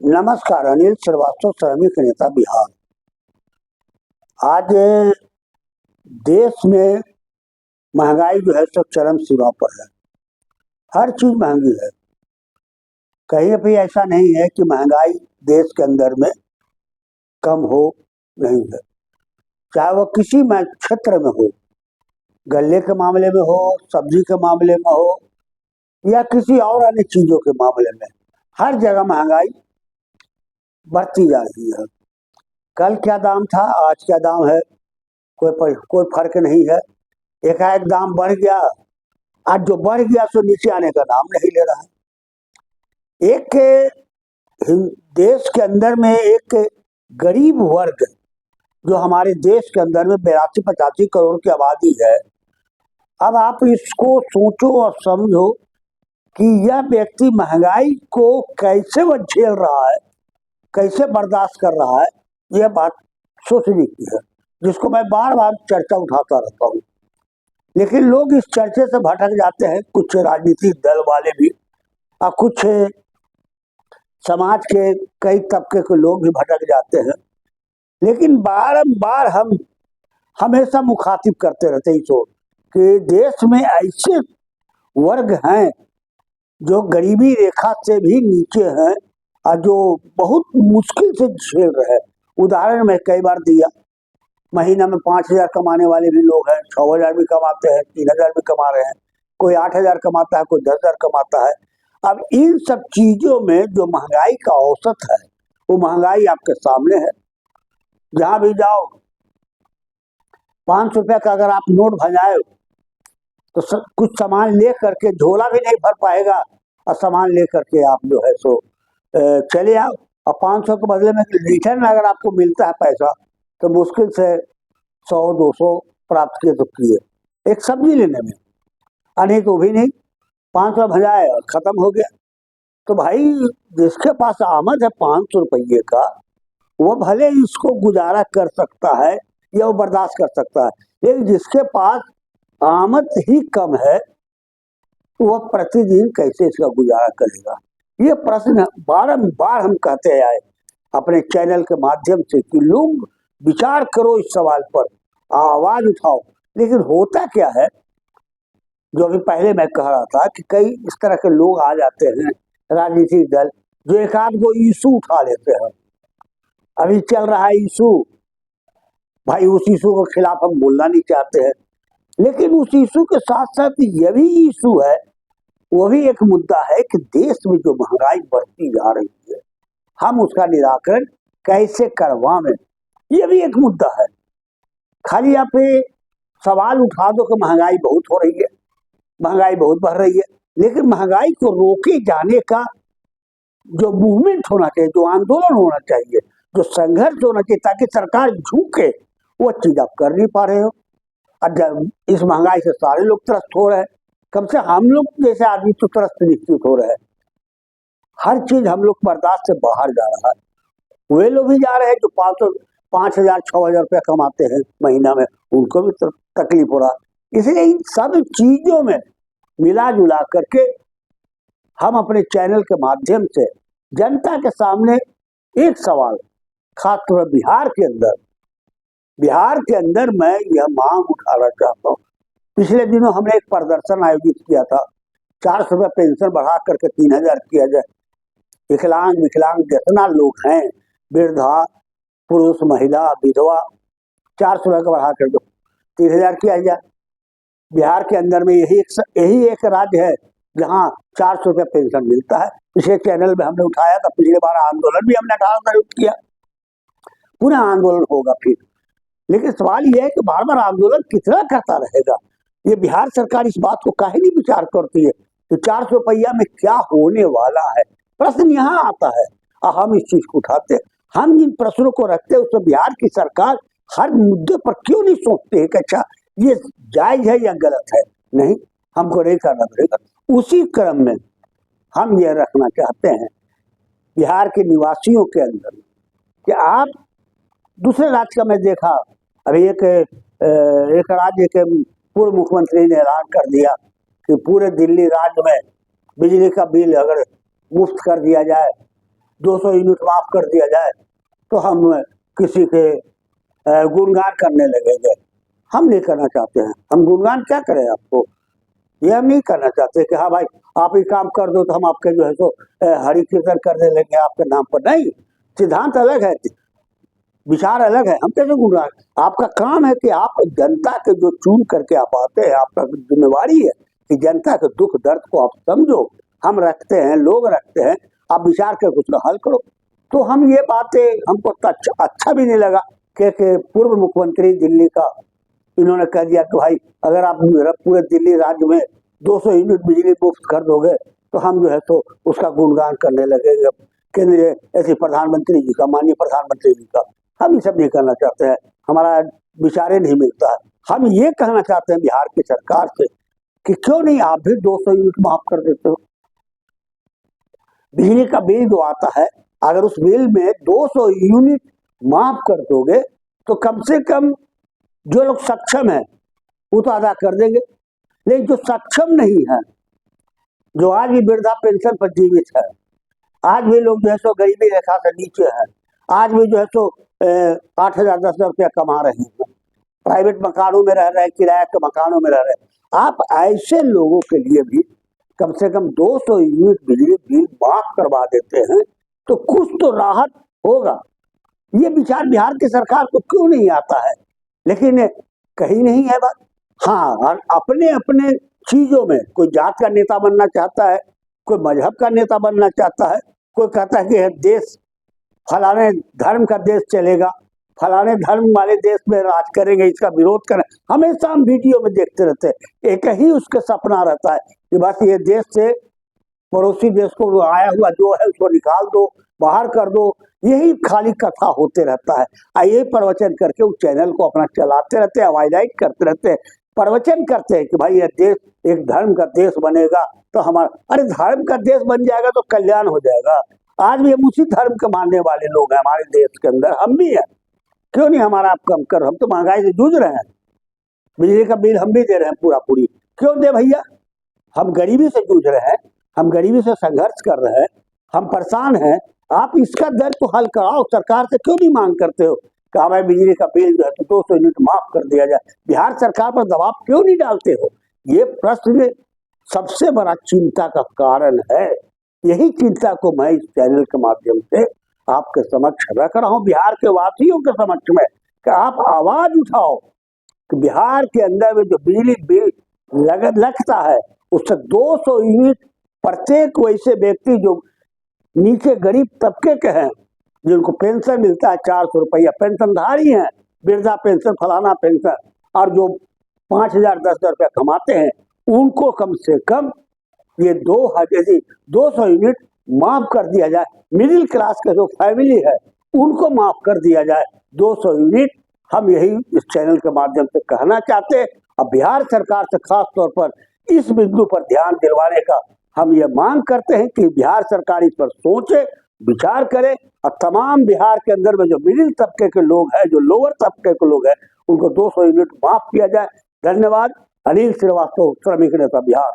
नमस्कार। अनिल श्रीवास्तव, श्रमिक नेता, बिहार। आज देश में महंगाई जो है सब चरम सीमा पर है। हर चीज महंगी है। कहीं भी ऐसा नहीं है कि महंगाई देश के अंदर में कम हो, नहीं है। चाहे वो किसी में क्षेत्र में हो, गले के मामले में हो, सब्जी के मामले में हो, या किसी और अन्य चीजों के मामले में, हर जगह महंगाई बढ़ती जा रही है। कल क्या दाम था, आज क्या दाम है, कोई फर्क नहीं है। एकाएक दाम बढ़ गया, आज जो बढ़ गया सो नीचे आने का नाम नहीं ले रहा है। देश के अंदर में एक गरीब वर्ग जो हमारे देश के अंदर में 82-85 करोड़ की आबादी है। अब आप इसको सोचो और समझो कि यह व्यक्ति महंगाई को कैसे वह झेल रहा है, कैसे बर्दाश्त कर रहा है। यह बात सोचने की है, जिसको मैं बार बार चर्चा उठाता रहता हूँ। लेकिन लोग इस चर्चे से भटक जाते हैं, कुछ राजनीतिक दल वाले भी और कुछ समाज के कई तबके के लोग भी भटक जाते हैं। लेकिन बारंबार हम हमेशा मुखातिब करते रहते हैं इसको कि देश में ऐसे वर्ग हैं जो गरीबी रेखा से भी नीचे हैं और जो बहुत मुश्किल से झेल रहे हैं। उदाहरण मैं कई बार दिया, महीना में 5,000 कमाने वाले भी लोग हैं, 6,000 भी कमाते हैं, 3,000 भी कमा रहे हैं, कोई 8,000 कमाता है, कोई 10,000 कमाता है। अब इन सब चीजों में जो महंगाई का औसत है, वो महंगाई आपके सामने है। जहां भी जाओ 500 रुपया का अगर आप नोट भंजाए तो कुछ सामान ले करके झोला भी नहीं भर पाएगा और सामान ले करके आप जो है सो चले आओ। और 500 के बदले में रिटर्न में अगर आपको मिलता है पैसा तो मुश्किल से 100-200 प्राप्त किए तो किए एक सब्जी लेने में, नहीं तो भी नहीं, 500 भंजाए और खत्म हो गया। तो भाई जिसके पास आमद है 500 रुपये का, वो भले इसको गुजारा कर सकता है या वो बर्दाश्त कर सकता है। लेकिन जिसके पास आमद ही कम है वह प्रतिदिन कैसे इसका गुजारा करेगा। ये प्रश्न बारंबार हम कहते आए अपने चैनल के माध्यम से कि लोग विचार करो, इस सवाल पर आवाज उठाओ। लेकिन होता क्या है, जो अभी पहले मैं कह रहा था कि कई इस तरह के लोग आ जाते हैं, राजनीतिक दल, जो एक आध को इशू उठा लेते हैं। अभी चल रहा है इशू, भाई उस इशू के खिलाफ हम बोलना नहीं चाहते हैं, लेकिन उस इशू के साथ साथ यह भी इशू है, वो भी एक मुद्दा है कि देश में जो महंगाई बढ़ती जा रही है, हम उसका निराकरण कैसे करवाएं, ये भी एक मुद्दा है। खाली आप सवाल उठा दो कि महंगाई बहुत हो रही है, महंगाई बहुत बढ़ रही है, लेकिन महंगाई को रोके जाने का जो मूवमेंट होना चाहिए, जो आंदोलन होना चाहिए, जो संघर्ष होना चाहिए ताकि सरकार झुके, वो चीज आप कर नहीं पा रहे हो। और इस महंगाई से सारे लोग त्रस्त हो रहे हैं, कम से हम लोग जैसे आदमी तो त्रस्त निश्चित हो रहे हैं। हर चीज हम लोग बर्दाश्त से बाहर जा रहा है। वे लोग भी जा रहे हैं जो 5,000 6,000 रुपया कमाते हैं महीना में, उनको भी तकलीफ हो रहा है। इसलिए इन सब चीजों में मिला जुला करके हम अपने चैनल के माध्यम से जनता के सामने एक सवाल, खासतौर बिहार के अंदर मैं यह मांग उठाना चाहता हूँ। पिछले दिनों हमने एक प्रदर्शन आयोजित किया था, 400 रुपये पेंशन बढ़ा करके 3,000 किया जाए। विकलांग जितना लोग हैं, वृद्धा, पुरुष, महिला, विधवा, 400 रुपये का बढ़ा कर दो, 3,000 किया जाए। बिहार के अंदर में यही एक राज्य है जहाँ 400 रुपये पेंशन मिलता है। पिछले चैनल में हमने उठाया था, पिछले बार आंदोलन भी हमने 18 तारीख किया, पुनः आंदोलन होगा फिर। लेकिन सवाल यह है कि बार बार आंदोलन कितना करता रहेगा। ये बिहार सरकार इस बात को काहे नहीं विचार करती है कि 400 रुपया में क्या होने वाला है। प्रश्न यहाँ आता है और हम इस चीज को उठाते हैं। हम जिन प्रश्नों को रखते हैं उसमें बिहार की सरकार हर मुद्दे पर क्यों नहीं सोचते है कि अच्छा ये जायज है या गलत है। नहीं, हमको नहीं करना पड़ेगा। उसी क्रम में हम ये रखना चाहते हैं बिहार के निवासियों के अंदर कि आप दूसरे राज्य का, मैं देखा अभी एक राज्य के पूर्व मुख्यमंत्री ने ऐलान कर दिया कि पूरे दिल्ली राज्य में बिजली का बिल अगर मुफ्त कर दिया जाए 200 यूनिट माफ कर दिया जाए तो हम किसी के गुणगान करने लगेंगे। हम नहीं करना चाहते हैं। हम गुणगान क्या करें आपको, ये हम नहीं करना चाहते कि हाँ भाई आप ये काम कर दो तो हम आपके जो है सो हरि कीर्तन करने लगे आपके नाम पर। नहीं, सिद्धांत अलग है, विचार अलग है। हम कैसे गुणगान, आपका काम है कि आप जनता के जो चुन करके आप आते हैं, आपका जिम्मेवारी है कि जनता के दुख दर्द को आप समझो। हम रखते हैं, लोग रखते हैं, आप विचार कर कुछ हल करो। तो हम ये बातें हमको अच्छा भी नहीं लगा कि पूर्व मुख्यमंत्री दिल्ली का इन्होंने कह दिया कि भाई अगर आप पूरे दिल्ली राज्य में 200 यूनिट बिजली मुफ्त कर दोगे तो हम जो है तो उसका गुणगान करने लगेंगे केंद्रीय ऐसे प्रधानमंत्री जी का, माननीय प्रधानमंत्री जी का। हम ये सब नहीं करना चाहते हैं, हमारा विचारे नहीं मिलता है। हम ये कहना चाहते हैं बिहार की सरकार से कि क्यों नहीं आप भी 200 यूनिट माफ कर देते हो। बिजली का बिल जो आता है, अगर उस बिल में 200 यूनिट माफ कर दोगे तो कम से कम जो लोग सक्षम है वो तो अदा कर देंगे, लेकिन जो सक्षम नहीं है, जो आज भी वृद्धा पेंशन पर जीवित है, आज भी लोग जो है सो गरीबी रेखा से नीचे है, आज भी जो है सो 8,000 10,000 रुपया कमा रहे हैं, प्राइवेट मकानों में रह रहे हैं, किराए के मकानों में रह रहे हैं। आप ऐसे लोगों के लिए भी कम से कम 200 यूनिट बिजली बिल माफ करवा देते हैं तो कुछ तो राहत होगा। ये विचार बिहार की सरकार को क्यों नहीं आता है, लेकिन कहीं नहीं है बात। हाँ, अपने अपने चीजों में कोई जात का नेता बनना चाहता है, कोई मजहब का नेता बनना चाहता है, कोई कहता है कि देश फलाने धर्म का देश चलेगा, फलाने धर्म वाले देश में राज करेंगे, इसका विरोध करें। हमेशा हम वीडियो में देखते रहते हैं, एक ही उसके सपना रहता है कि बस ये देश से पड़ोसी देश को आया हुआ जो है उसको निकाल दो, बाहर कर दो, यही खाली कथा होते रहता है। यही प्रवचन करके उस चैनल को अपना चलाते रहते हैं, हाईलाइट करते रहते हैं, प्रवचन करते हैं कि भाई ये देश एक धर्म का देश बनेगा तो हमारा, अरे धर्म का देश बन जाएगा तो कल्याण हो जाएगा। आज भी हम उसी धर्म के मानने वाले लोग हैं हमारे देश के अंदर, हम भी हैं। क्यों नहीं हमारा आप कम कर, हम तो महंगाई से जूझ रहे हैं, बिजली का बिल हम भी दे रहे हैं पूरा पूरी, क्यों दे भैया। हम गरीबी से जूझ रहे हैं, हम गरीबी से संघर्ष कर रहे हैं, हम परेशान हैं। आप इसका दर्द तो हल कराओ, सरकार से क्यों नहीं मांग करते हो कि हमारे बिजली का बिल जो है तो 200 यूनिट माफ कर दिया जाए। बिहार सरकार पर दबाव क्यों नहीं डालते हो, ये प्रश्न सबसे बड़ा चिंता का कारण है। यही चिंता को मैं इस चैनल के माध्यम से आपके समक्ष रख रहा हूँ, बिहार के वासियों के समक्ष में, कि आप आवाज उठाओ कि बिहार के अंदर में जो बिजली बिल लगता है उससे 200 यूनिट प्रत्येक वैसे व्यक्ति जो नीचे गरीब तबके के हैं, जिनको पेंशन मिलता है 400 रुपया, पेंशनधारी हैं, वृद्धा पेंशन फलाना पेंशन, और जो 5,000 10,000 रुपया कमाते हैं, उनको कम से कम ये 200 यूनिट माफ कर दिया जाए। मिडिल क्लास का जो फैमिली है उनको माफ कर दिया जाए 200 यूनिट। हम यही इस चैनल के माध्यम से कहना चाहते हैं। अब बिहार सरकार से खास तौर पर इस बिंदु पर ध्यान दिलवाने का हम ये मांग करते हैं कि बिहार सरकार इस पर सोचे, विचार करे, और तमाम बिहार के अंदर में जो मिडिल तबके के लोग हैं, जो लोअर तबके के लोग हैं, उनको 200 यूनिट माफ किया जाए। धन्यवाद। अनिल श्रीवास्तव, श्रमिक नेता, बिहार।